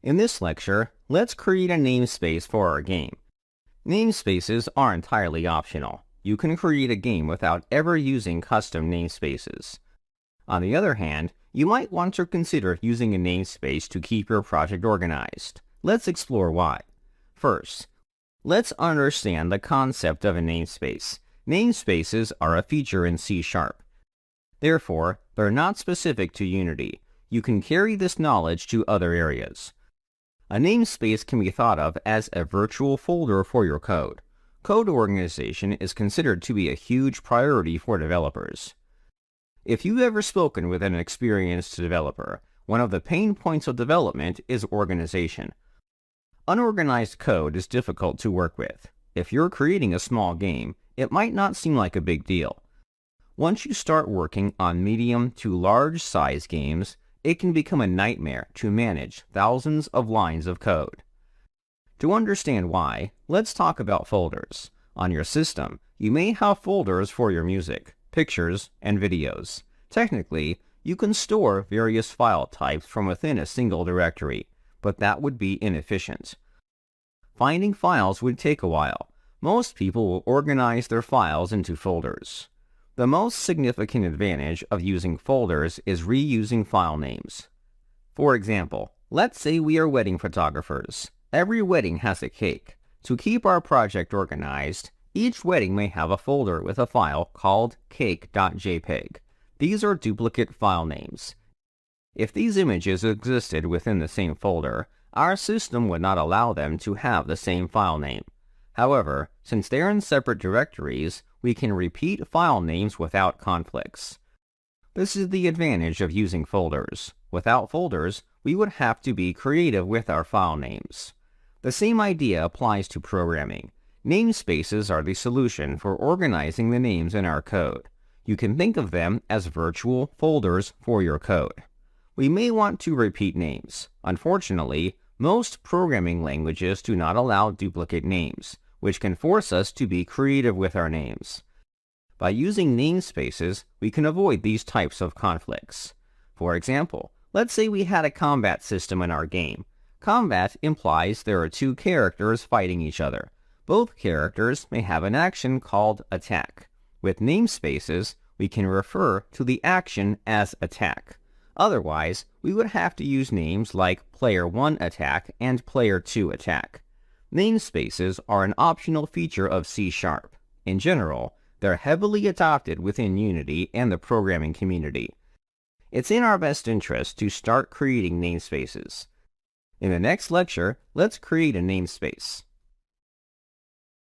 In this lecture, let's create a namespace for our game. Namespaces are entirely optional. You can create a game without ever using custom namespaces. On the other hand, you might want to consider using a namespace to keep your project organized. Let's explore why. First, let's understand the concept of a namespace. Namespaces are a feature in C#. Therefore, they're not specific to Unity. You can carry this knowledge to other areas. A namespace can be thought of as a virtual folder for your code. Code organization is considered to be a huge priority for developers. If you've ever spoken with an experienced developer, one of the pain points of development is organization. Unorganized code is difficult to work with. If you're creating a small game, it might not seem like a big deal. Once you start working on medium to large size games, it can become a nightmare to manage thousands of lines of code. To understand why, let's talk about folders. On your system, you may have folders for your music, pictures, and videos. Technically, you can store various file types from within a single directory, but that would be inefficient. Finding files would take a while. Most people will organize their files into folders. The most significant advantage of using folders is reusing file names. For example, let's say we are wedding photographers. Every wedding has a cake. To keep our project organized, each wedding may have a folder with a file called cake.jpg. These are duplicate file names. If these images existed within the same folder, our system would not allow them to have the same file name. However, since they're in separate directories, we can repeat file names without conflicts. This is the advantage of using folders. Without folders, we would have to be creative with our file names. The same idea applies to programming. Namespaces are the solution for organizing the names in our code. You can think of them as virtual folders for your code. We may want to repeat names. Unfortunately, most programming languages do not allow duplicate names, which can force us to be creative with our names. By using namespaces, we can avoid these types of conflicts. For example, let's say we had a combat system in our game. Combat implies there are two characters fighting each other. Both characters may have an action called attack. With namespaces, we can refer to the action as attack. Otherwise, we would have to use names like player 1 attack and player 2 attack. Namespaces are an optional feature of C#. In general, they're heavily adopted within Unity and the programming community. It's in our best interest to start creating namespaces. In the next lecture, let's create a namespace.